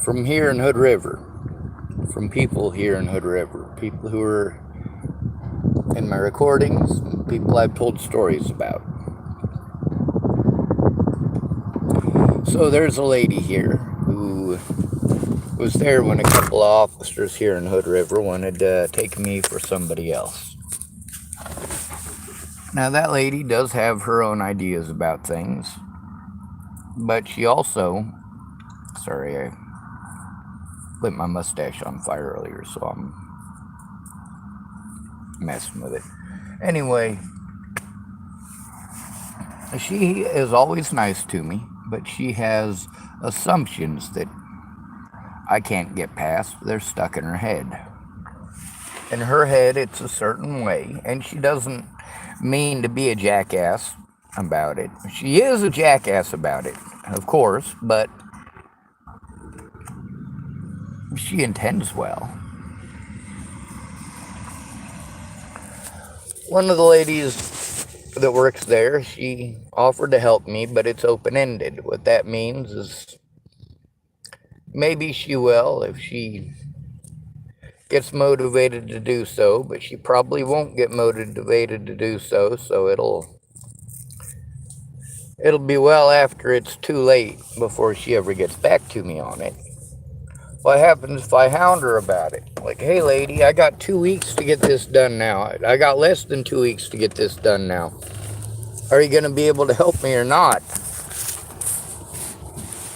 from here in Hood River, from people here in Hood River, people who are in my recordings, people I've told stories about. So there's a lady here who was there when a couple of officers here in Hood River wanted to take me for somebody else. Now that lady does have her own ideas about things, but she also, sorry, I lit my mustache on fire earlier, so I'm messing with it. Anyway, she is always nice to me, but she has assumptions that I can't get past. They're stuck in her head. In her head, it's a certain way, and she doesn't mean to be a jackass about it. She is a jackass about it, of course, but she intends well. One of the ladies that works there, she offered to help me, but it's open-ended. What that means is maybe she will if she gets motivated to do so, but she probably won't get motivated to do so, so it'll be well after it's too late before she ever gets back to me on it. What happens if I hound her about it? Like, hey lady, I got 2 weeks to get this done now. I got less than 2 weeks to get this done now. Are you going to be able to help me or not?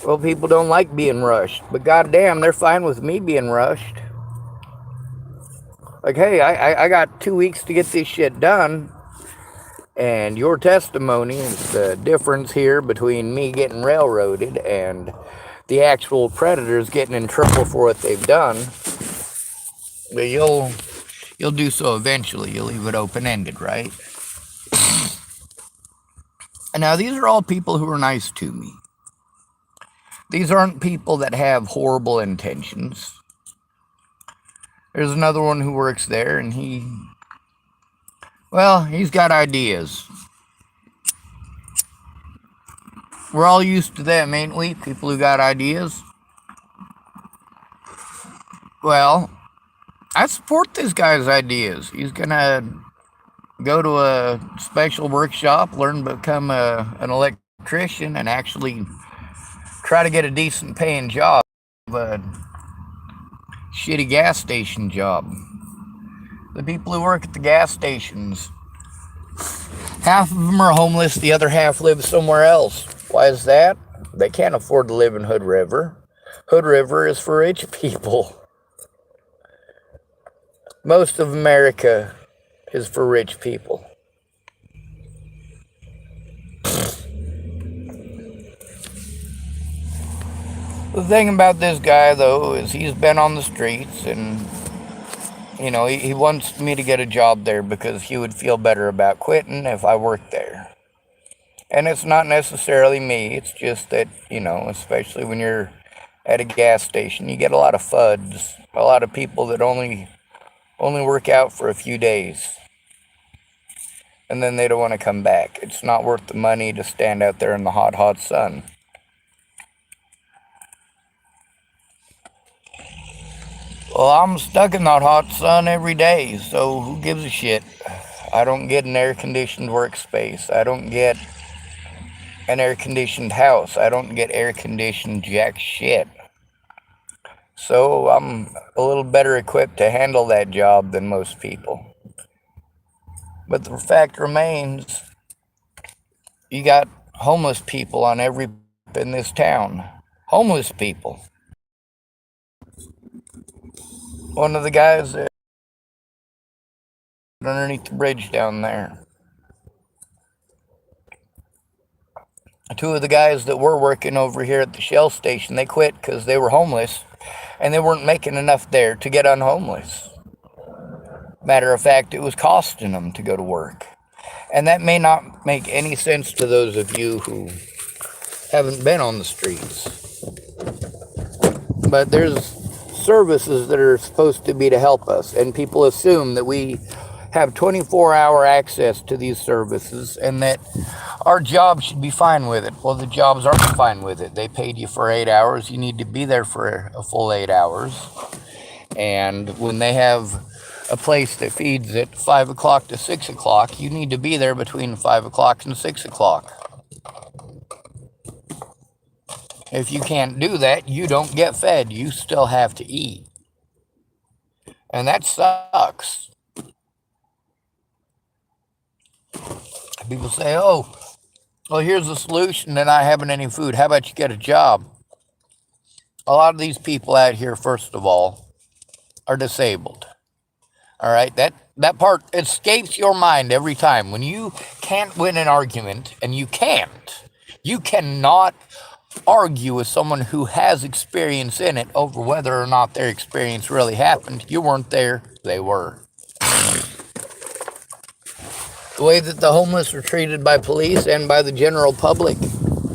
Well, people don't like being rushed, but goddamn, they're fine with me being rushed. Like, hey, I got 2 weeks to get this shit done, and your testimony is the difference here between me getting railroaded and the actual predators getting in trouble for what they've done. But you'll do so eventually. You'll leave it open-ended, right? And now, these are all people who are nice to me. These aren't people that have horrible intentions. There's another one who works there, and he's got ideas. We're all used to them, ain't we? People who got ideas. Well, I support this guy's ideas. He's gonna go to a special workshop, learn to become an electrician, and actually try to get a decent paying job. A shitty gas station job. The people who work at the gas stations, half of them are homeless, the other half live somewhere else. Why is that? They can't afford to live in Hood River. Hood River is for rich people. Most of America is for rich people. The thing about this guy, though, is he's been on the streets, and, you know, he wants me to get a job there because he would feel better about quitting if I worked there. And it's not necessarily me, it's just that, you know, especially when you're at a gas station, you get a lot of FUDs, a lot of people that only work out for a few days. And then they don't want to come back. It's not worth the money to stand out there in the hot, hot sun. Well, I'm stuck in that hot sun every day, so who gives a shit? I don't get an air-conditioned workspace. I don't get an air-conditioned house. I don't get air-conditioned jack shit. So I'm a little better equipped to handle that job than most people. But the fact remains, you got homeless people on every in this town. Homeless people. One of the guys underneath the bridge down there. Two of the guys that were working over here at the Shell station, they quit because they were homeless, and they weren't making enough there to get unhomeless. Matter of fact, it was costing them to go to work. And that may not make any sense to those of you who haven't been on the streets. But there's services that are supposed to be to help us, and people assume that we have 24-hour access to these services and that Our job should be fine with it. Well, the jobs aren't fine with it. They paid you for 8 hours. You need to be there for a full 8 hours. And when they have a place that feeds at 5 o'clock to 6 o'clock, you need to be there between 5 o'clock and 6 o'clock. If you can't do that, you don't get fed. You still have to eat. And that sucks. People say, oh, well, here's the solution and I haven't any food. How about you get a job? A lot of these people out here, first of all, are disabled. All right, that part escapes your mind every time. When you can't win an argument, and you cannot argue with someone who has experience in it over whether or not their experience really happened. You weren't there, they were. The way that the homeless are treated by police and by the general public,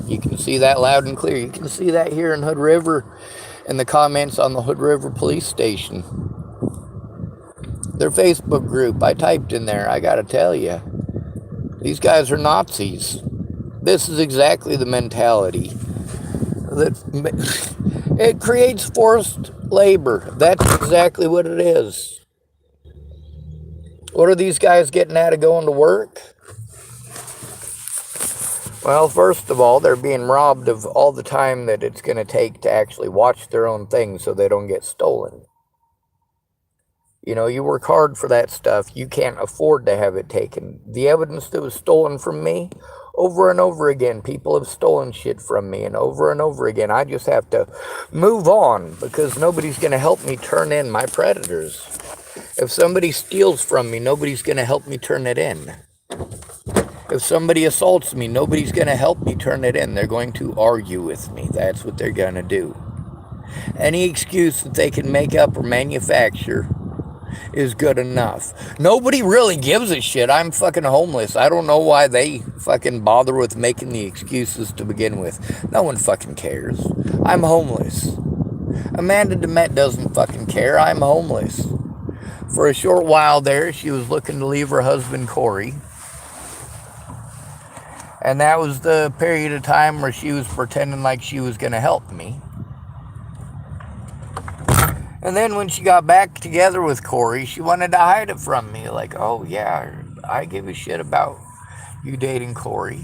you can see that loud and clear. You can see that here in Hood River in the comments on the Hood River police station. Their Facebook group, I typed in there, I gotta tell you, these guys are Nazis. This is exactly the mentality that it creates forced labor. That's exactly what it is. What are these guys getting out of going to work? Well, first of all, they're being robbed of all the time that it's going to take to actually watch their own things so they don't get stolen. You know, you work hard for that stuff. You can't afford to have it taken. The evidence that was stolen from me, over and over again, people have stolen shit from me, and over again. I just have to move on because nobody's going to help me turn in my predators. If somebody steals from me, nobody's going to help me turn it in. If somebody assaults me, nobody's going to help me turn it in. They're going to argue with me. That's what they're going to do. Any excuse that they can make up or manufacture is good enough. Nobody really gives a shit. I'm fucking homeless. I don't know why they fucking bother with making the excuses to begin with. No one fucking cares. I'm homeless. Amanda DeMette doesn't fucking care. I'm homeless. For a short while there, she was looking to leave her husband, Corey. And that was the period of time where she was pretending like she was going to help me. And then when she got back together with Corey, she wanted to hide it from me. Like, oh yeah, I give a shit about you dating Corey.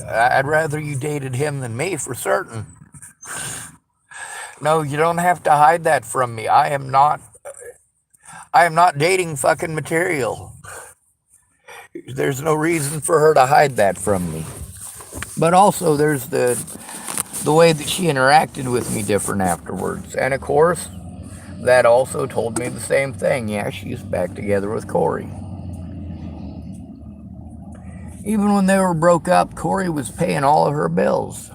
I'd rather you dated him than me for certain. No, you don't have to hide that from me. I am not dating fucking material. There's no reason for her to hide that from me. But also there's the way that she interacted with me different afterwards. And of course, that also told me the same thing. Yeah, she's back together with Corey. Even when they were broke up, Corey was paying all of her bills.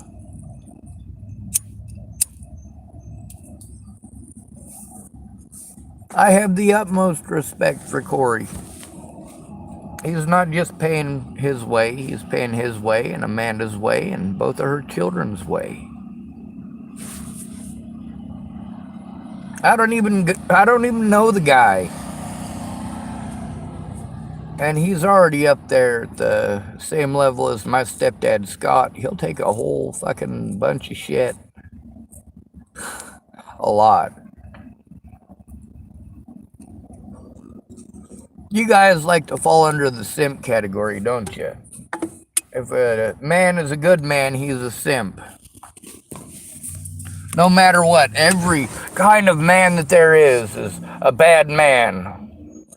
I have the utmost respect for Corey. He's not just paying his way, he's paying his way and Amanda's way and both of her children's way. I don't even know the guy. And he's already up there at the same level as my stepdad, Scott. He'll take a whole fucking bunch of shit. A lot. You guys like to fall under the simp category, don't you? If a man is a good man, he's a simp. No matter what, every kind of man that there is a bad man.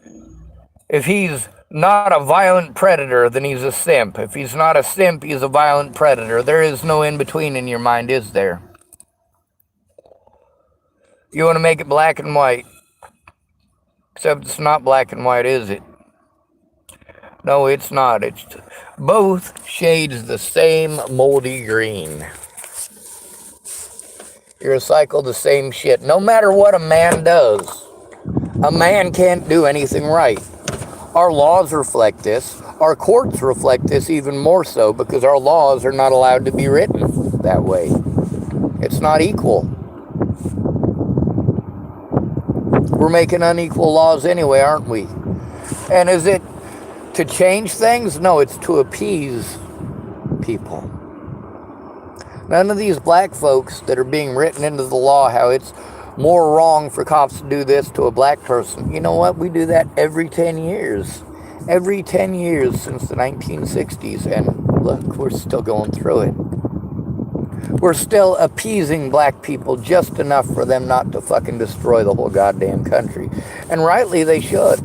If he's not a violent predator, then he's a simp. If he's not a simp, he's a violent predator. There is no in-between in your mind, is there? You want to make it black and white. Except it's not black and white, is it? No, it's not. It's both shades the same moldy green. You recycle the same shit. No matter what a man does, a man can't do anything right. Our laws reflect this. Our courts reflect this even more so because our laws are not allowed to be written that way. It's not equal. We're making unequal laws anyway, aren't we? And is it to change things? No, it's to appease people. None of these black folks that are being written into the law how it's more wrong for cops to do this to a black person. You know what? We do that every 10 years. Every 10 years since the 1960s. And look, we're still going through it. We're still appeasing black people just enough for them not to fucking destroy the whole goddamn country. And rightly they should.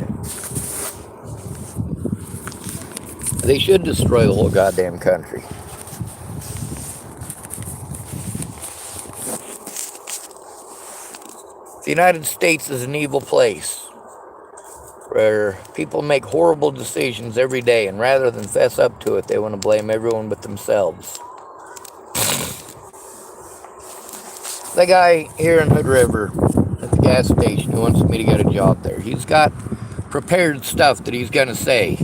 They should destroy the whole goddamn country. The United States is an evil place where people make horrible decisions every day, and rather than fess up to it, they want to blame everyone but themselves. The guy here in Hood River at the gas station who wants me to get a job there, he's got prepared stuff that he's going to say.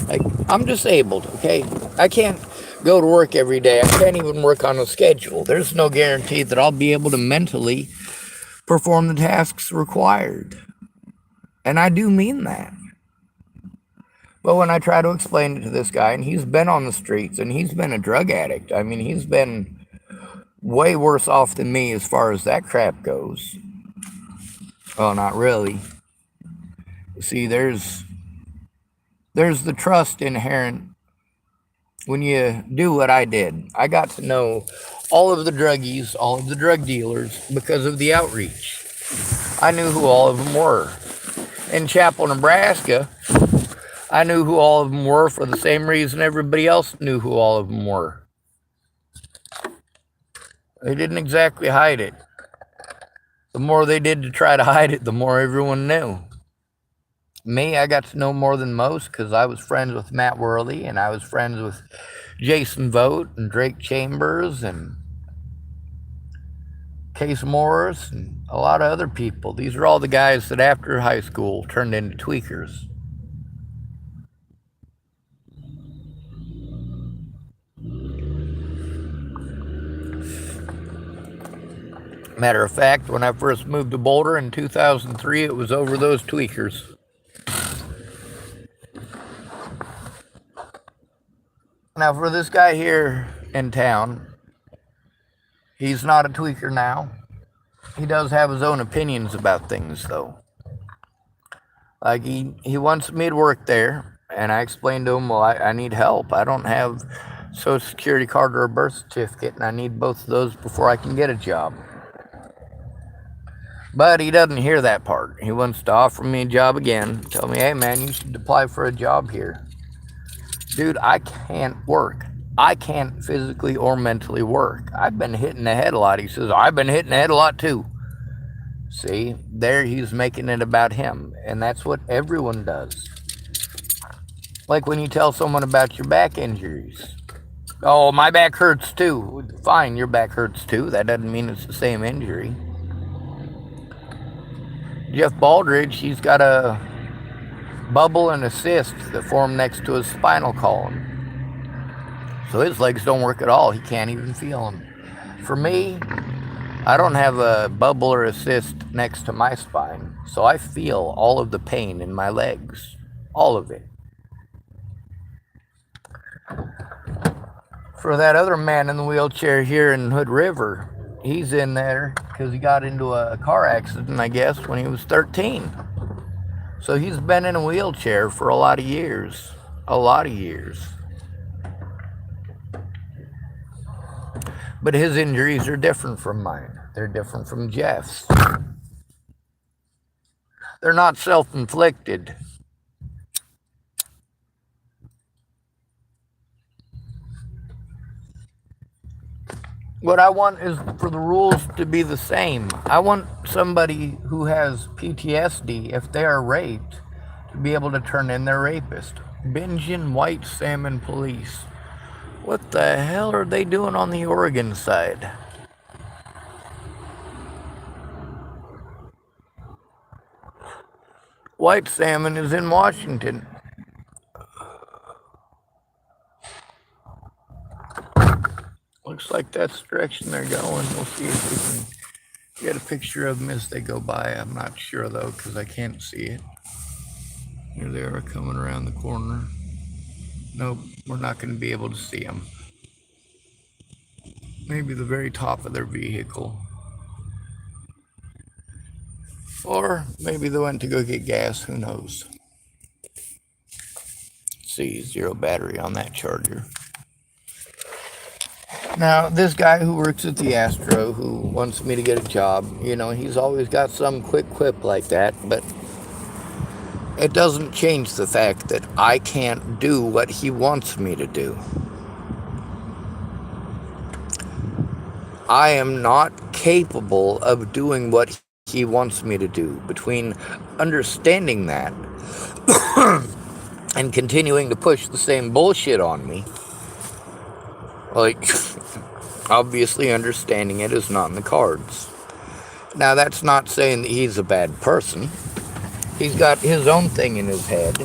Like, I'm disabled, okay? I can't go to work every day. I can't even work on a schedule. There's no guarantee that I'll be able to mentally perform the tasks required. And I do mean that. But when I try to explain it to this guy, and he's been on the streets, and he's been a drug addict. I mean, he's been way worse off than me as far as that crap goes. Well, not really. See, there's the trust inherent when you do what I did. I got to know all of the druggies, all of the drug dealers, because of the outreach. I knew who all of them were. In Chapel, Nebraska, I knew who all of them were for the same reason everybody else knew who all of them were. They didn't exactly hide it. The more they did to try to hide it, the more everyone knew. Me, I got to know more than most because I was friends with Matt Worley, and I was friends with Jason Vogt and Drake Chambers and Case Morris and a lot of other people. These are all the guys that after high school turned into tweakers. Matter of fact, when I first moved to Boulder in 2003, it was over those tweakers. Now, for this guy here in town, he's not a tweaker now. He does have his own opinions about things, though. Like, he wants me to work there, and I explained to him, well, I need help. I don't have Social Security card or a birth certificate, and I need both of those before I can get a job. But he doesn't hear that part. He wants to offer me a job again, tell me, hey, man, you should apply for a job here. Dude, I can't work. I can't physically or mentally work. I've been hitting the head a lot. He says, I've been hitting the head a lot too. See, there he's making it about him. And that's what everyone does. Like when you tell someone about your back injuries. Oh, my back hurts too. Fine, your back hurts too. That doesn't mean it's the same injury. Jeff Baldridge, he's got a bubble and a cyst that form next to his spinal column. So his legs don't work at all. He can't even feel them. For me, I don't have a bubble or a cyst next to my spine, so I feel all of the pain in my legs. All of it. For that other man in the wheelchair here in Hood River, he's in there because he got into a car accident, I guess, when he was 13. So he's been in a wheelchair for a lot of years. A lot of years. But his injuries are different from mine. They're different from Jeff's. They're not self-inflicted. What I want is for the rules to be the same. I want somebody who has PTSD, if they are raped, to be able to turn in their rapist. Bingen White Salmon Police. What the hell are they doing on the Oregon side? White Salmon is in Washington. Looks like that's the direction they're going. We'll see if we can get a picture of them as they go by. I'm not sure, though, because I can't see it. Here they are coming around the corner. Nope, we're not going to be able to see them. Maybe the very top of their vehicle. Or maybe they went to go get gas, who knows. See, 0 battery on that charger. Now, this guy who works at the Astro, who wants me to get a job, he's always got some quick quip like that, but it doesn't change the fact that I can't do what he wants me to do. I am not capable of doing what he wants me to do. Between understanding that and continuing to push the same bullshit on me, like, obviously understanding it is not in the cards. Now, that's not saying that he's a bad person. He's got his own thing in his head,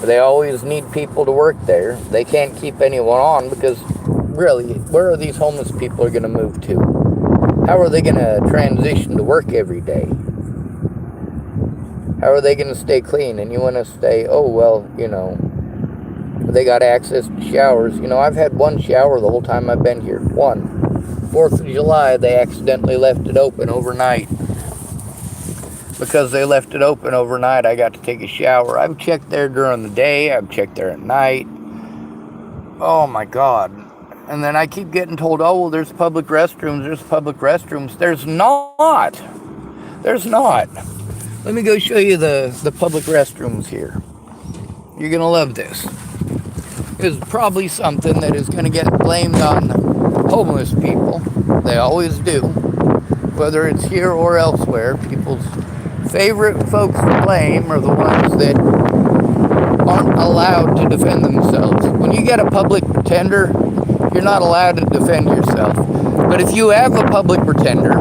They always need people to work there. They can't keep anyone on because, really, where are these homeless people going to move to? How are they going to transition to work every day? How are they going to stay clean? And you want to say, they got access to showers. I've had one shower the whole time I've been here. One. 4th of July, they accidentally left it open overnight. Because they left it open overnight, I got to take a shower. I've checked there during the day. I've checked there at night. Oh, my God. And then I keep getting told, there's public restrooms. There's public restrooms. There's not. There's not. Let me go show you the public restrooms here. You're going to love this. It's probably something that is going to get blamed on homeless people. They always do. Whether it's here or elsewhere, people's favorite folks to blame are the ones that aren't allowed to defend themselves. When you get a public pretender, you're not allowed to defend yourself. But if you have a public pretender,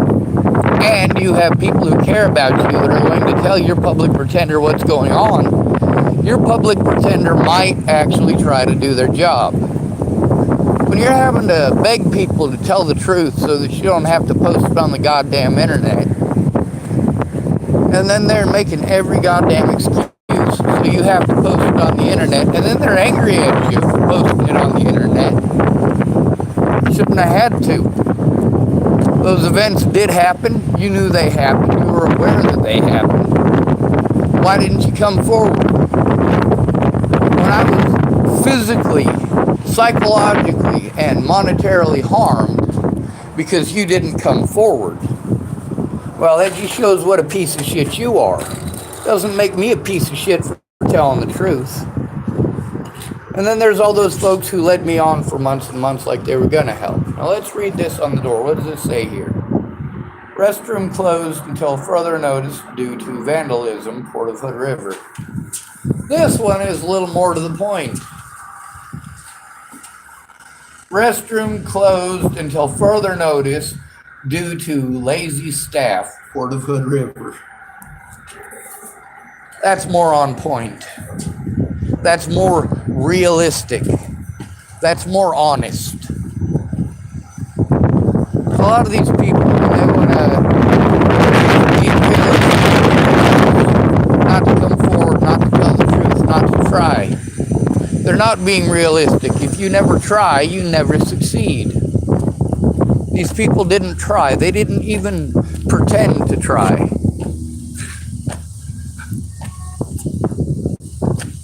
and you have people who care about you that are going to tell your public pretender what's going on, your public pretender might actually try to do their job. When you're having to beg people to tell the truth so that you don't have to post it on the goddamn internet, and then they're making every goddamn excuse so you have to post it on the internet, and then they're angry at you for posting it on the internet. You shouldn't have had to. Those events did happen. You knew they happened. You were aware that they happened. Why didn't you come forward? When I was physically, psychologically, and monetarily harmed because you didn't come forward, well, that just shows what a piece of shit you are. Doesn't make me a piece of shit for telling the truth. And then there's all those folks who led me on for months and months like they were going to help. Now let's read this on the door. What does it say here? Restroom closed until further notice due to vandalism, Port of Hood River. This one is a little more to the point. Restroom closed until further notice due to lazy staff, Port of Hood River. That's more on point. That's more realistic. That's more honest. A lot of these people, they want to be realistic, not to come forward, not to tell the truth, not to try. They're not being realistic. If you never try, you never succeed. These people didn't try. They didn't even pretend to try.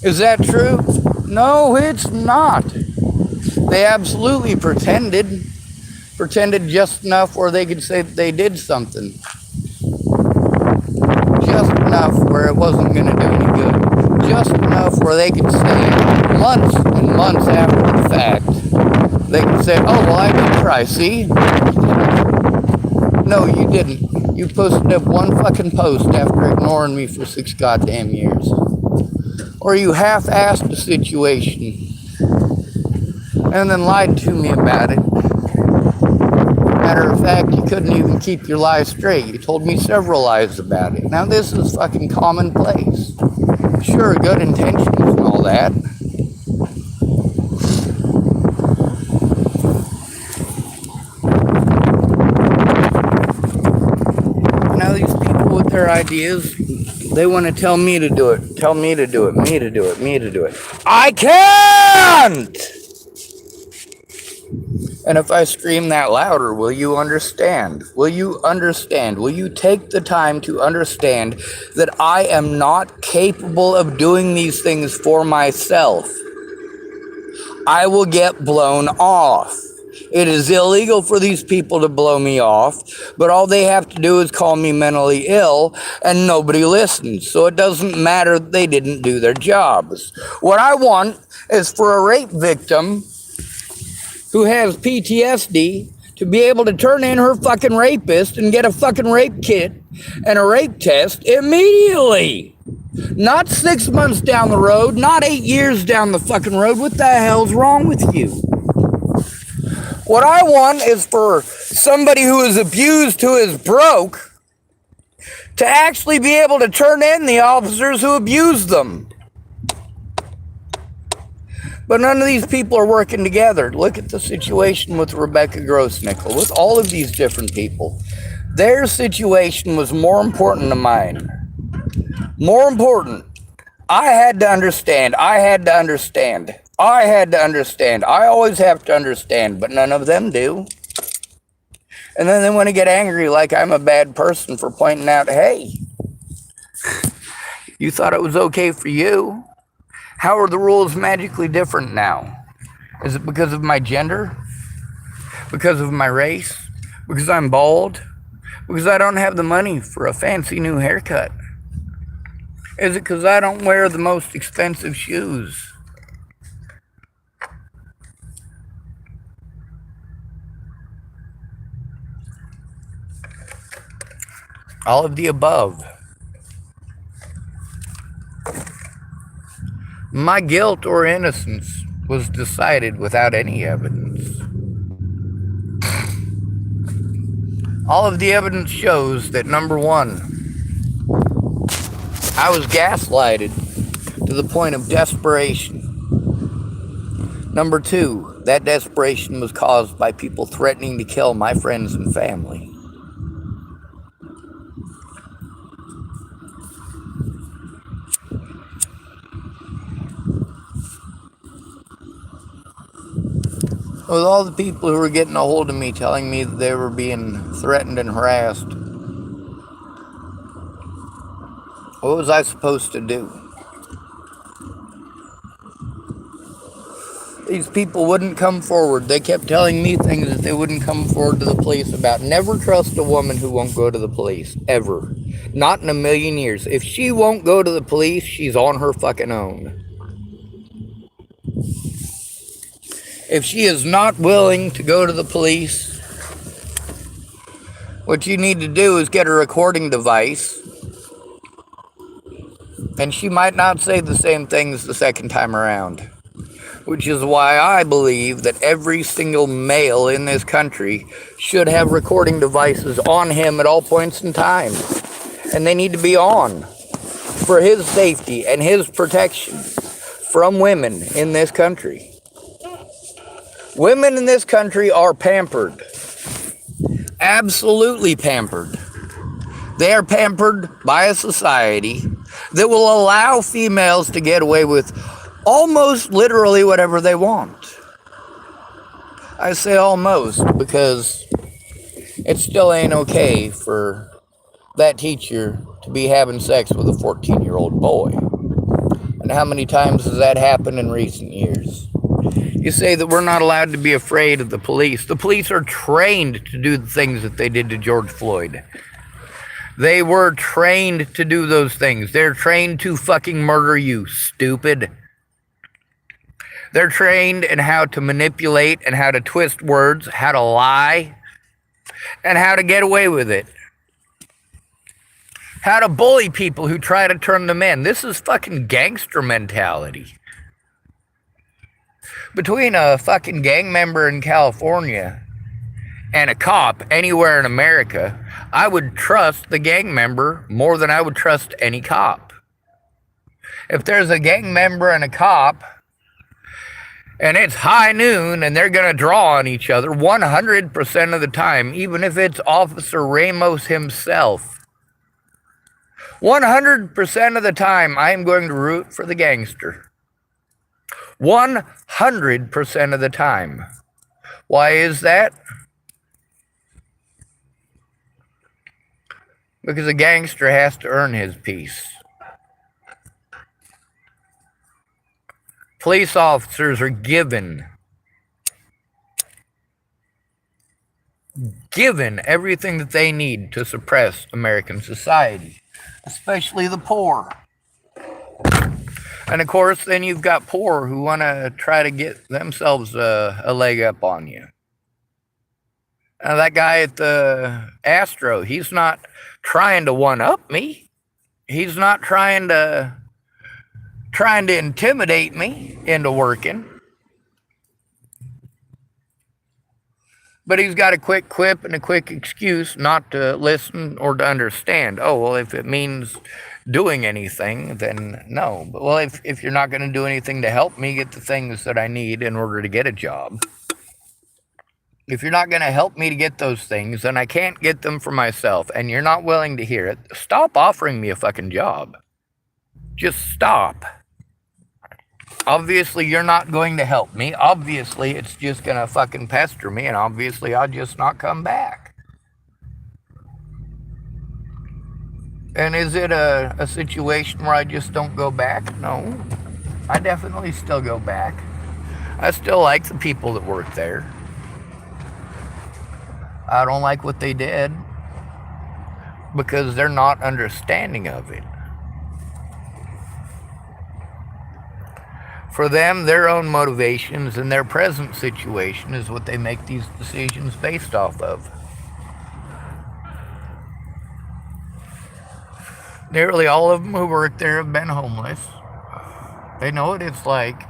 Is that true? No, it's not. They absolutely pretended just enough where they could say that they did something. Just enough where it wasn't going to do any good. Just enough where they could say months and months after the fact, they could say, oh, well, I did try, see? No, you didn't. You posted up one fucking post after ignoring me for 6 goddamn years. Or you half-assed the situation and then lied to me about it. Matter of fact, you couldn't even keep your lies straight. You told me several lies about it. Now this is fucking commonplace. Sure, good intentions and all that. Now these people with their ideas, they want to tell me to do it. tell me to do it, me to do it, me to do it. I can't! And if I scream that louder, will you understand? Will you understand? Will you take the time to understand that I am not capable of doing these things for myself? I will get blown off. It is illegal for these people to blow me off, but all they have to do is call me mentally ill, and nobody listens. So it doesn't matter that they didn't do their jobs. What I want is for a rape victim who has PTSD to be able to turn in her fucking rapist and get a fucking rape kit and a rape test immediately. Not 6 months down the road, not 8 years down the fucking road. What the hell's wrong with you? What I want is for somebody who is abused, who is broke, to actually be able to turn in the officers who abused them. But none of these people are working together. Look at the situation with Rebecca Grossnickel, with all of these different people. Their situation was more important than mine. More important. I had to understand. I had to understand. I had to understand. I always have to understand, but none of them do. And then they want to get angry like I'm a bad person for pointing out, hey, you thought it was okay for you. How are the rules magically different now? Is it because of my gender? Because of my race? Because I'm bald? Because I don't have the money for a fancy new haircut? Is it because I don't wear the most expensive shoes? All of the above. My guilt or innocence was decided without any evidence. All of the evidence shows that, number one, I was gaslighted to the point of desperation. Number two, that desperation was caused by people threatening to kill my friends and family. With all the people who were getting a hold of me telling me that they were being threatened and harassed, what was I supposed to do? These people wouldn't come forward. They kept telling me things that they wouldn't come forward to the police about. Never trust a woman who won't go to the police, ever. Not in a million years. If she won't go to the police, she's on her fucking own. If she is not willing to go to the police, what you need to do is get a recording device. And she might not say the same things the second time around. Which is why I believe that every single male in this country should have recording devices on him at all points in time. And they need to be on for his safety and his protection from women in this country. Women in this country are pampered. Absolutely pampered. They are pampered by a society that will allow females to get away with almost literally whatever they want. I say almost because it still ain't okay for that teacher to be having sex with a 14-year-old boy. And how many times has that happened in recent years? You say that we're not allowed to be afraid of the police. The police are trained to do the things that they did to George Floyd. They were trained to do those things. They're trained to fucking murder you, stupid. They're trained in how to manipulate and how to twist words, how to lie, and how to get away with it. How to bully people who try to turn them in. This is fucking gangster mentality. Between a fucking gang member in California and a cop anywhere in America, I would trust the gang member more than I would trust any cop. If there's a gang member and a cop, and it's high noon and they're going to draw on each other 100% of the time, even if it's Officer Ramos himself, 100% of the time, I am going to root for the gangster. 100% of the time. Why is that? Because a gangster has to earn his peace. Police officers are given everything that they need to suppress American society, especially the poor. And of course, then you've got poor who want to try to get themselves a leg up on you. That guy at the Astro, he's not trying to one-up me. He's not trying to intimidate me into working. But he's got a quick quip and a quick excuse not to listen or to understand. Oh, well, if it means doing anything, then no. But, well, if you're not going to do anything to help me get the things that I need in order to get a job, if you're not going to help me to get those things, then I can't get them for myself, and you're not willing to hear it, stop offering me a fucking job. Just stop. Obviously, you're not going to help me. Obviously, it's just going to fucking pester me, and obviously, I'll just not come back. And is it a situation where I just don't go back? No. I definitely still go back. I still like the people that work there. I don't like what they did because they're not understanding of it. For them, their own motivations and their present situation is what they make these decisions based off of. Nearly all of them who work there have been homeless. They know what it's like.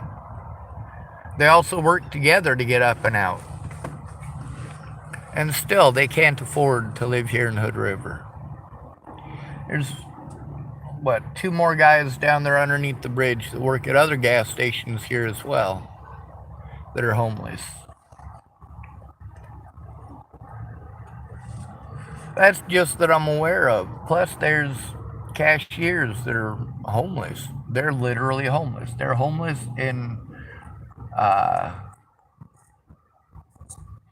They also work together to get up and out. And still, they can't afford to live here in Hood River. There's, 2 more guys down there underneath the bridge that work at other gas stations here as well that are homeless. That's just that I'm aware of. Plus, there's cashiers that are homeless. They're literally homeless. They're homeless in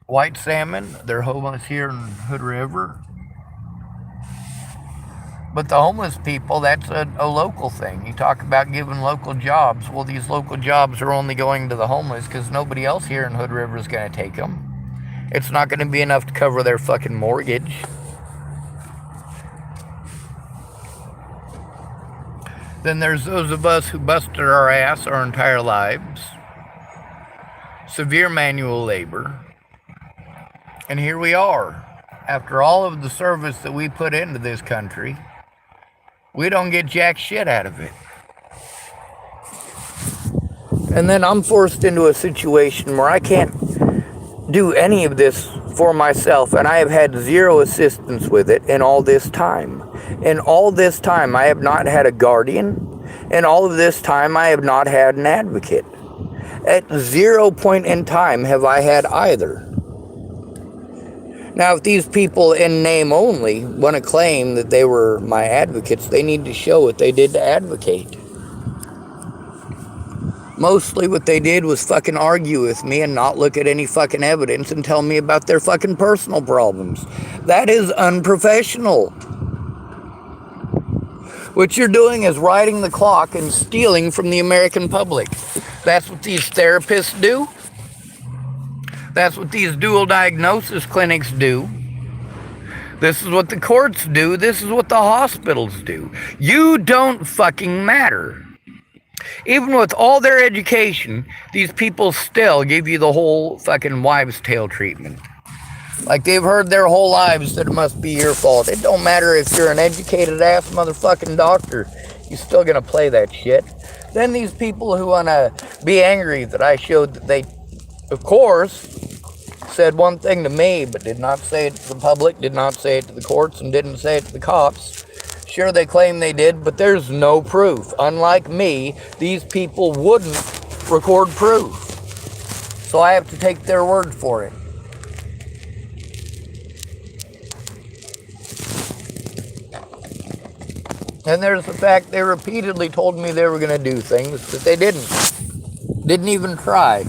White Salmon. They're homeless here in Hood River. But the homeless people, that's a local thing. You talk about giving local jobs. Well, these local jobs are only going to the homeless because nobody else here in Hood River is going to take them. It's not going to be enough to cover their fucking mortgage. Then there's those of us who busted our ass our entire lives. Severe manual labor. And here we are. After all of the service that we put into this country, we don't get jack shit out of it. And then I'm forced into a situation where I can't do any of this for myself, and I have had zero assistance with it in all this time. In all this time, I have not had a guardian. In all of this time, I have not had an advocate. At 0 point in time have I had either. Now, if these people in name only want to claim that they were my advocates, they need to show what they did to advocate. Mostly what they did was fucking argue with me and not look at any fucking evidence and tell me about their fucking personal problems. That is unprofessional. What you're doing is riding the clock and stealing from the American public. That's what these therapists do. That's what these dual diagnosis clinics do. This is what the courts do. This is what the hospitals do. You don't fucking matter. Even with all their education, these people still give you the whole fucking wives' tale treatment. Like they've heard their whole lives that it must be your fault. It don't matter if you're an educated ass motherfucking doctor. You're still gonna play that shit. Then these people who wanna be angry that I showed that they, of course, said one thing to me, but did not say it to the public, did not say it to the courts, and didn't say it to the cops. Sure, they claim they did, but there's no proof. Unlike me, these people wouldn't record proof. So I have to take their word for it. And there's the fact they repeatedly told me they were going to do things that they didn't. Didn't even try.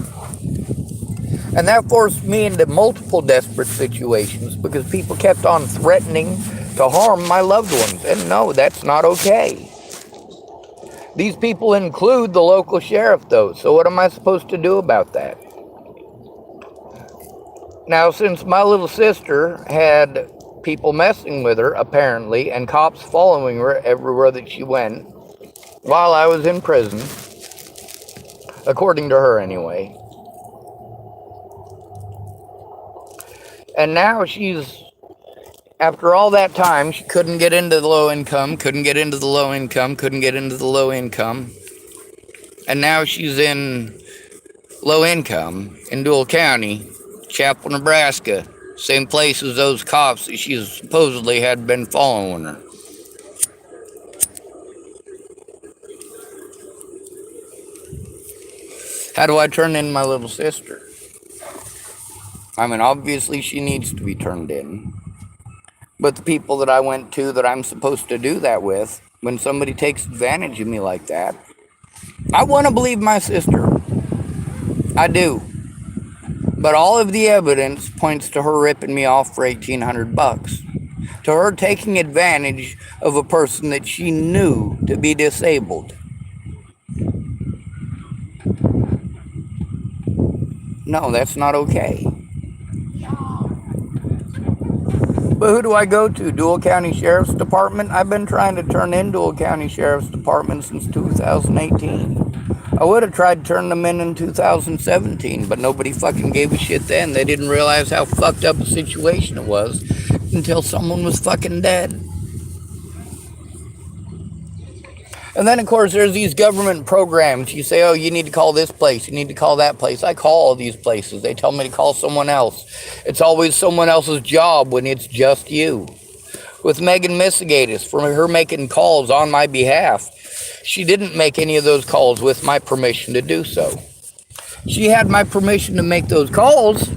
And that forced me into multiple desperate situations because people kept on threatening to harm my loved ones. And no, that's not okay. These people include the local sheriff, though. So what am I supposed to do about that? Now, since my little sister had people messing with her, apparently, and cops following her everywhere that she went while I was in prison, according to her anyway. And now she's, after all that time, she couldn't get into the low income, couldn't get into the low income, couldn't get into the low income. And now she's in low income in Dual County, Chapel, Nebraska. Same place as those cops that she supposedly had been following her. How do I turn in my little sister? I mean, obviously she needs to be turned in. But the people that I went to that I'm supposed to do that with, when somebody takes advantage of me like that, I want to believe my sister. I do. But all of the evidence points to her ripping me off for $1,800. To her taking advantage of a person that she knew to be disabled. No, that's not okay. But who do I go to? Dual County Sheriff's Department? I've been trying to turn in Dual County Sheriff's Department since 2018. I would have tried to turn them in 2017, but nobody fucking gave a shit then. They didn't realize how fucked up a situation it was until someone was fucking dead. And then, of course, there's these government programs. You say, oh, you need to call this place. You need to call that place. I call all these places. They tell me to call someone else. It's always someone else's job when it's just you. With Megan Misigatis, for her making calls on my behalf, she didn't make any of those calls with my permission to do so. She had my permission to make those calls.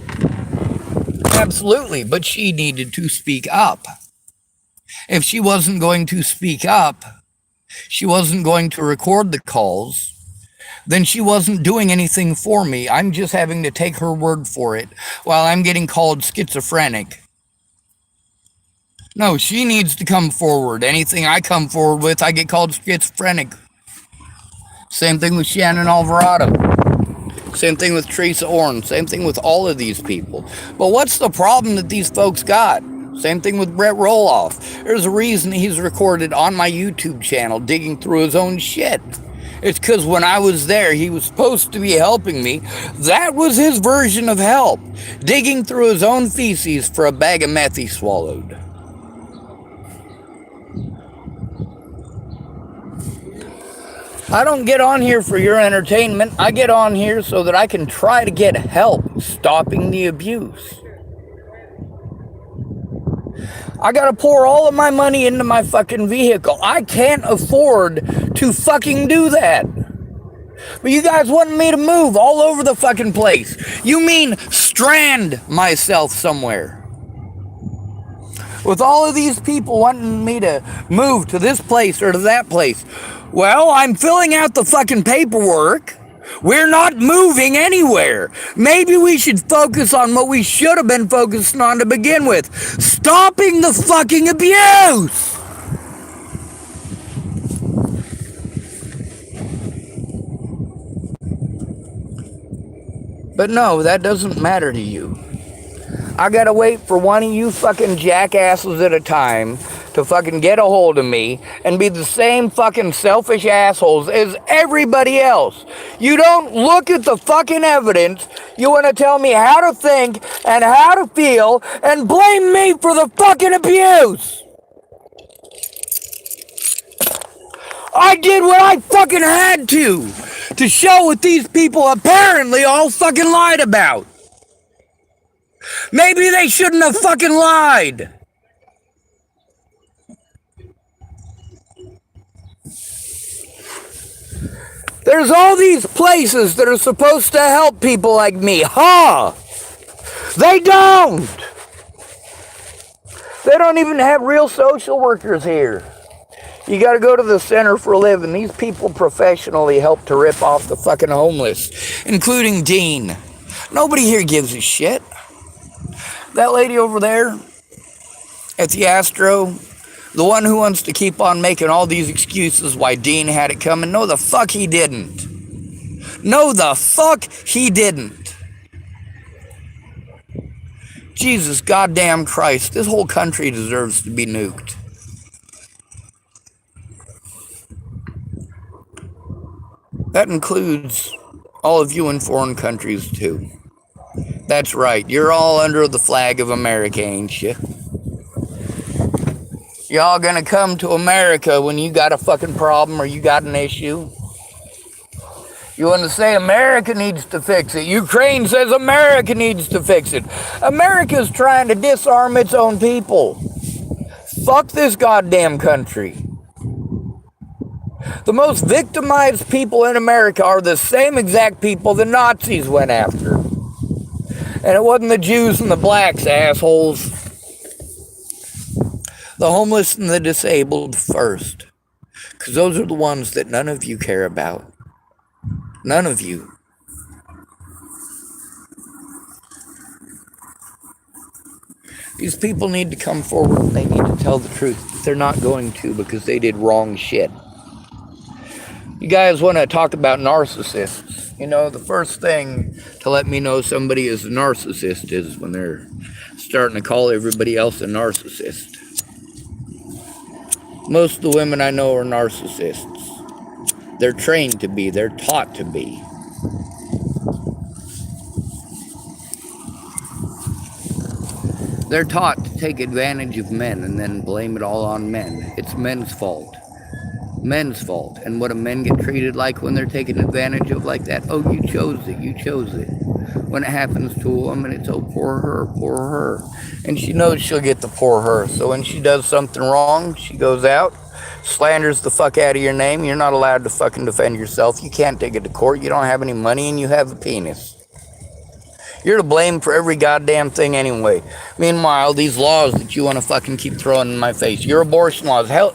Absolutely. But she needed to speak up. If she wasn't going to speak up, she wasn't going to record the calls, then she wasn't doing anything for me. I'm just having to take her word for it while I'm getting called schizophrenic. No, she needs to come forward. Anything I come forward with, I get called schizophrenic. Same thing with Shannon Alvarado. Same thing with Teresa Orn. Same thing with all of these people. But what's the problem that these folks got? Same thing with Brett Roloff. There's a reason he's recorded on my YouTube channel digging through his own shit. It's because when I was there, he was supposed to be helping me. That was his version of help. Digging through his own feces for a bag of meth he swallowed. I don't get on here for your entertainment. I get on here so that I can try to get help stopping the abuse. I gotta pour all of my money into my fucking vehicle. I can't afford to fucking do that. But you guys want me to move all over the fucking place. You mean strand myself somewhere. With all of these people wanting me to move to this place or to that place. Well, I'm filling out the fucking paperwork. We're not moving anywhere. Maybe we should focus on what we should have been focusing on to begin with. Stopping the fucking abuse. But no, that doesn't matter to you. I gotta wait for one of you fucking jackasses at a time to fucking get a hold of me and be the same fucking selfish assholes as everybody else. You don't look at the fucking evidence. You want to tell me how to think and how to feel and blame me for the fucking abuse. I did what I fucking had to show what these people apparently all fucking lied about. Maybe they shouldn't have fucking lied. There's all these places that are supposed to help people like me. Huh? They don't. They don't even have real social workers here. You got to go to the center for a living. These people professionally help to rip off the fucking homeless, including Dean. Nobody here gives a shit. That lady over there at the Astro, the one who wants to keep on making all these excuses why Dean had it coming, no the fuck he didn't. No the fuck he didn't. Jesus goddamn Christ, this whole country deserves to be nuked. That includes all of you in foreign countries too. That's right, you're all under the flag of America, ain't you? Y'all gonna come to America when you got a fucking problem or you got an issue? You want to say America needs to fix it. Ukraine says America needs to fix it. America's trying to disarm its own people. Fuck this goddamn country. The most victimized people in America are the same exact people the Nazis went after. And it wasn't the Jews and the blacks, assholes. The homeless and the disabled first. Because those are the ones that none of you care about. None of you. These people need to come forward and they need to tell the truth. They're not going to because they did wrong shit. You guys want to talk about narcissists. You know, the first thing to let me know somebody is a narcissist is when they're starting to call everybody else a narcissist. Most of the women I know are narcissists. They're trained to be. They're taught to be. They're taught to take advantage of men and then blame it all on men. It's men's fault. Men's fault. And what do men get treated like when they're taken advantage of like that? Oh, you chose it. You chose it. When it happens to a woman, it's, oh, poor her, poor her. And she knows she'll get the poor her. So when she does something wrong, she goes out, slanders the fuck out of your name. You're not allowed to fucking defend yourself. You can't take it to court. You don't have any money and you have a penis. You're to blame for every goddamn thing anyway. Meanwhile, these laws that you want to fucking keep throwing in my face, your abortion laws, hell,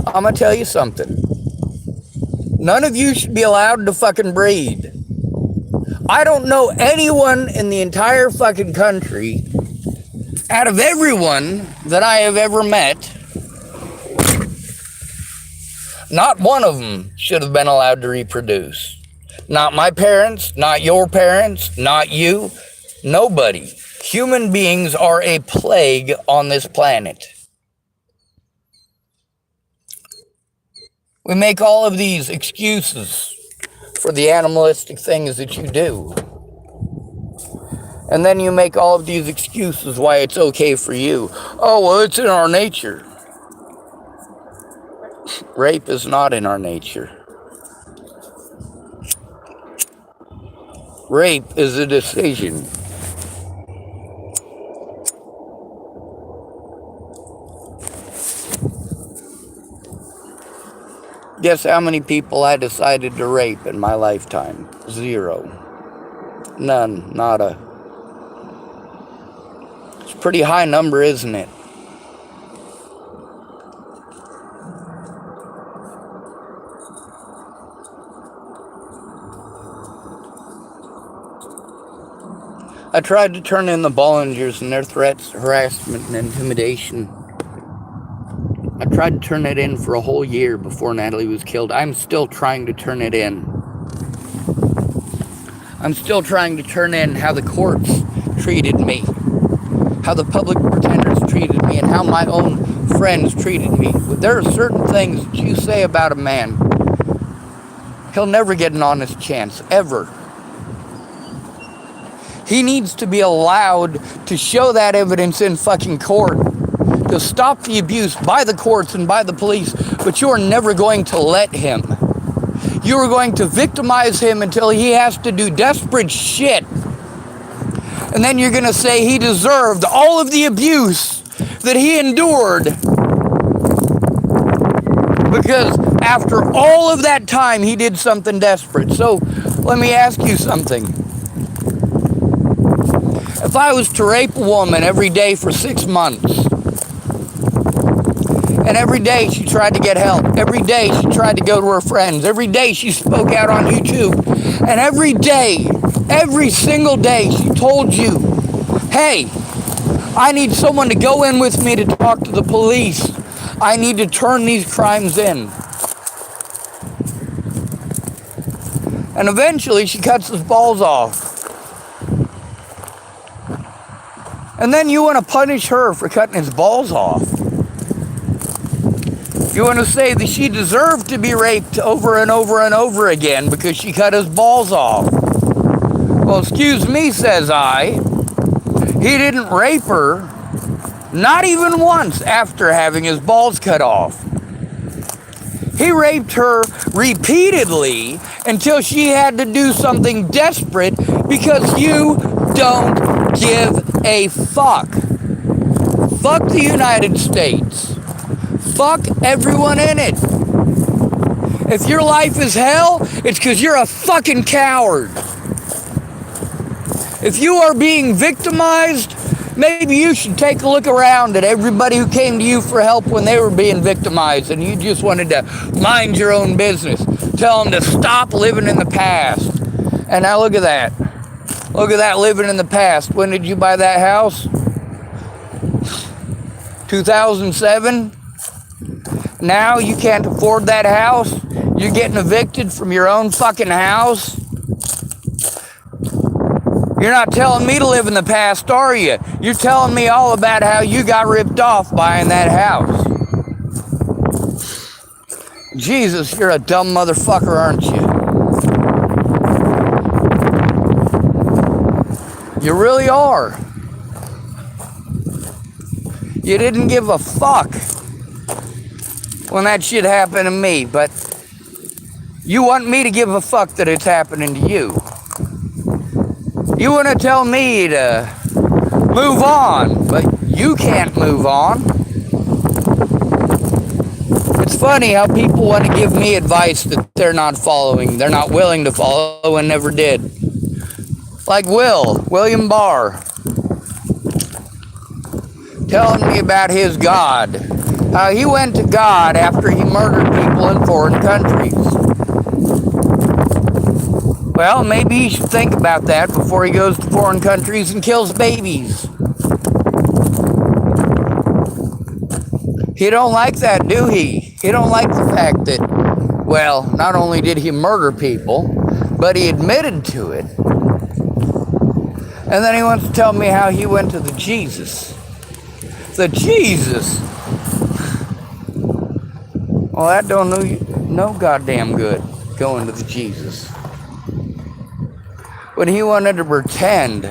I'm going to tell you something. None of you should be allowed to fucking breed. I don't know anyone in the entire fucking country, out of everyone that I have ever met, not one of them should have been allowed to reproduce. Not my parents, not your parents, not you, nobody. Human beings are a plague on this planet. We make all of these excuses for the animalistic things that you do. And then you make all of these excuses why it's okay for you. Oh, well, it's in our nature. Rape is not in our nature. Rape is a decision. Guess how many people I decided to rape in my lifetime? 0. None. Nada. It's a pretty high number, isn't it? I tried to turn in the Bollingers and their threats, harassment, and intimidation. I tried to turn it in for a whole year before Natalie was killed. I'm still trying to turn it in. I'm still trying to turn in how the courts treated me, how the public pretenders treated me, and how my own friends treated me. There are certain things that you say about a man, he'll never get an honest chance, ever. He needs to be allowed to show that evidence in fucking court, to stop the abuse by the courts and by the police, but you are never going to let him. You are going to victimize him until he has to do desperate shit. And then you're going to say he deserved all of the abuse that he endured. Because after all of that time, he did something desperate. So let me ask you something. If I was to rape a woman every day for 6 months, And every day she tried to get help. Every day she tried to go to her friends. Every day she spoke out on YouTube. And every day, every single day, she told you, hey, I need someone to go in with me to talk to the police. I need to turn these crimes in. And eventually she cuts his balls off. And then you want to punish her for cutting his balls off. You want to say that she deserved to be raped over and over and over again because she cut his balls off. Well, excuse me, says I. He didn't rape her, not even once after having his balls cut off. He raped her repeatedly until she had to do something desperate because you don't give a fuck. Fuck the United States. Fuck everyone in it. If your life is hell, it's because you're a fucking coward. If you are being victimized, maybe you should take a look around at everybody who came to you for help when they were being victimized and you just wanted to mind your own business. Tell them to stop living in the past. And now look at that. Look at that living in the past. When did you buy that house? 2007? Now you can't afford that house? You're getting evicted from your own fucking house? You're not telling me to live in the past, are you? You're telling me all about how you got ripped off buying that house. Jesus, you're a dumb motherfucker, aren't you? You really are. You didn't give a fuck when that shit happened to me, but you want me to give a fuck that it's happening to you. You want to tell me to move on, but you can't move on. It's funny how people want to give me advice that they're not following, they're not willing to follow and never did. Like William Barr, telling me about his God. How he went to God after he murdered people in foreign countries. Well, maybe he should think about that before he goes to foreign countries and kills babies. He don't like that, do he? He don't like the fact that, well, not only did he murder people, but he admitted to it. And then he wants to tell me how he went to the Jesus. The Jesus? Well, that don't no goddamn good, going to the Jesus. When he wanted to pretend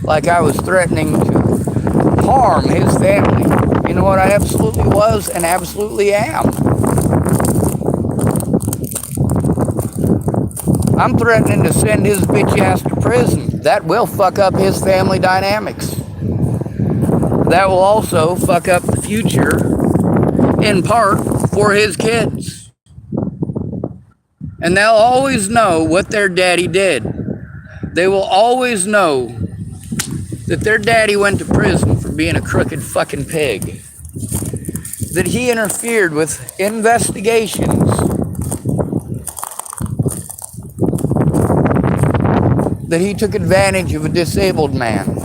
like I was threatening to harm his family. You know what I absolutely was and absolutely am? I'm threatening to send his bitch ass to prison. That will fuck up his family dynamics. That will also fuck up the future, in part, for his kids. And they'll always know what their daddy did. They will always know that their daddy went to prison for being a crooked fucking pig. That he interfered with investigations. That he took advantage of a disabled man.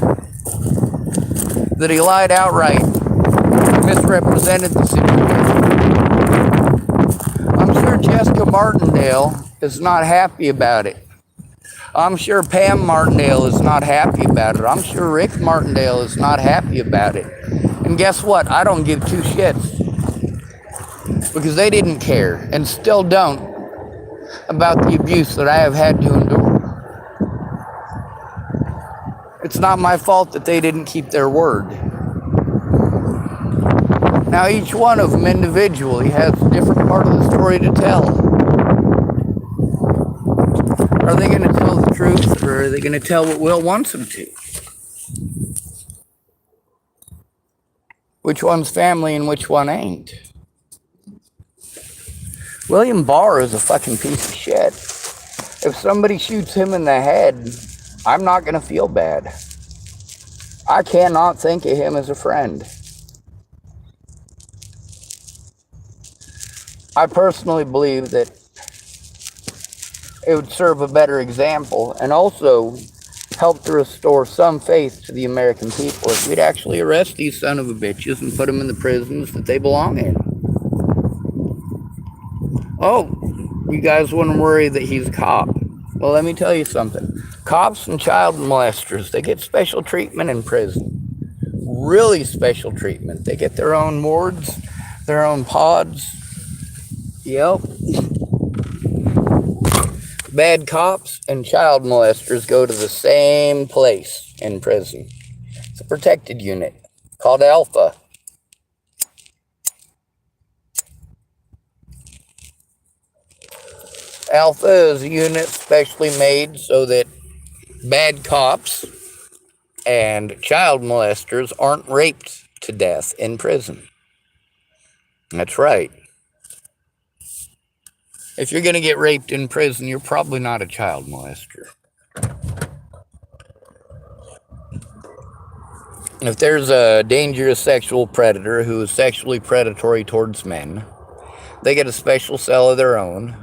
That he lied outright, misrepresented the situation. I'm sure Jessica Martindale is not happy about it. I'm sure Pam Martindale is not happy about it. I'm sure Rick Martindale is not happy about it. And guess what? I don't give two shits. Because they didn't care, and still don't, about the abuse that I have had to endure. It's not my fault that they didn't keep their word. Now each one of them individually has a different part of the story to tell. Are they going to tell the truth, or are they going to tell what Will wants them to? Which one's family and which one ain't? William Barr is a fucking piece of shit. If somebody shoots him in the head, I'm not going to feel bad. I cannot think of him as a friend. I personally believe that it would serve a better example and also help to restore some faith to the American people if we'd actually arrest these son of a bitches and put them in the prisons that they belong in. Oh, you guys wouldn't worry that he's a cop. Well, let me tell you something. Cops and child molesters, they get special treatment in prison. Really special treatment. They get their own wards, their own pods. Yep. Bad cops and child molesters go to the same place in prison. It's a protected unit called Alpha. Alpha is a unit specially made so that bad cops and child molesters aren't raped to death in prison. That's right. If you're going to get raped in prison, you're probably not a child molester. If there's a dangerous sexual predator who is sexually predatory towards men, they get a special cell of their own.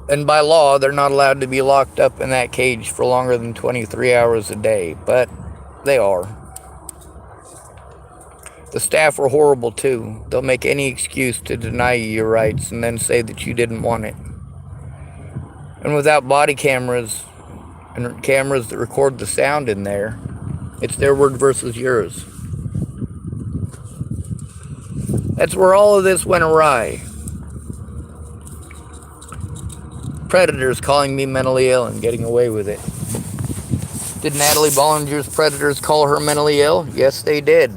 And by law, they're not allowed to be locked up in that cage for longer than 23 hours a day, but they are. The staff are horrible too. They'll make any excuse to deny you your rights and then say that you didn't want it. And without body cameras and cameras that record the sound in there, it's their word versus yours. That's where all of this went awry. Predators calling me mentally ill and getting away with it. Did Natalie Bollinger's predators call her mentally ill? Yes, they did.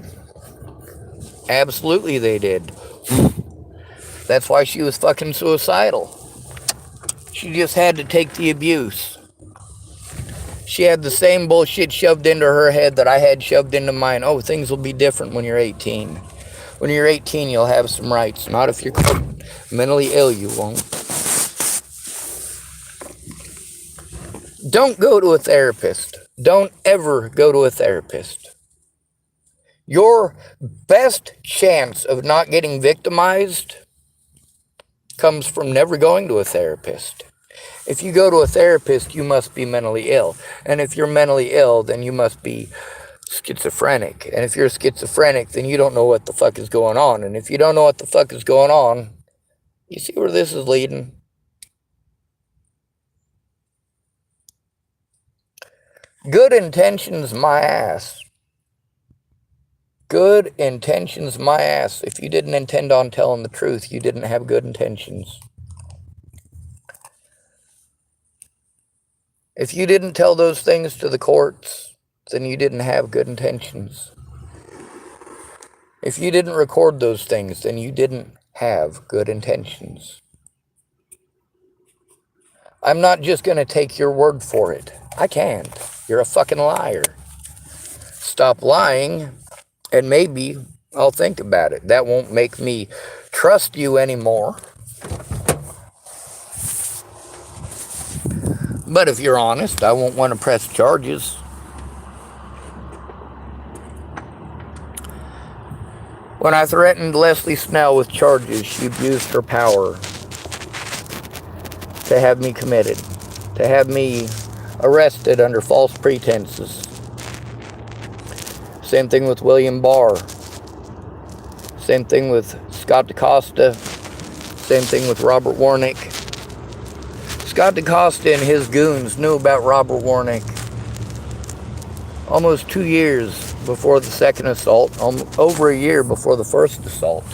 Absolutely they did. That's why she was fucking suicidal. She just had to take the abuse. She had the same bullshit shoved into her head that I had shoved into mine. Oh, things will be different when you're 18. When you're 18, you'll have some rights. Not if you're mentally ill, you won't. Don't go to a therapist. Don't ever go to a therapist. Your best chance of not getting victimized comes from never going to a therapist. If you go to a therapist, you must be mentally ill. And if you're mentally ill, then you must be schizophrenic. And if you're schizophrenic, then you don't know what the fuck is going on. And if you don't know what the fuck is going on, you see where this is leading? Good intentions, my ass. Good intentions, my ass. If you didn't intend on telling the truth, you didn't have good intentions. If you didn't tell those things to the courts, then you didn't have good intentions. If you didn't record those things, then you didn't have good intentions. I'm not just going to take your word for it. I can't. You're a fucking liar. Stop lying, and maybe I'll think about it. That won't make me trust you anymore. But if you're honest, I won't want to press charges. When I threatened Leslie Snell with charges, she abused her power to have me committed, to have me arrested under false pretenses. Same thing with William Barr. Same thing with Scott DaCosta. Same thing with Robert Warnick. Scott DaCosta and his goons knew about Robert Warnick almost 2 years before the second assault, over a year before the first assault.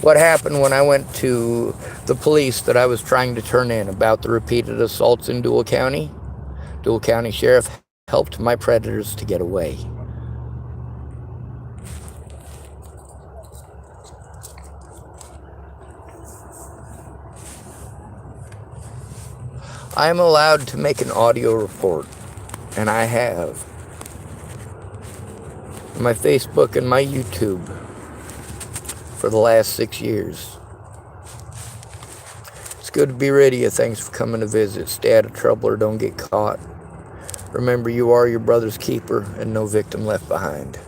What happened when I went to the police that I was trying to turn in about the repeated assaults in Dual County? Dual County Sheriff helped my predators to get away. I am allowed to make an audio report, and I have. My Facebook and my YouTube for the last 6 years. It's good to be rid of you. Thanks for coming to visit. Stay out of trouble or don't get caught. Remember, you are your brother's keeper and no victim left behind.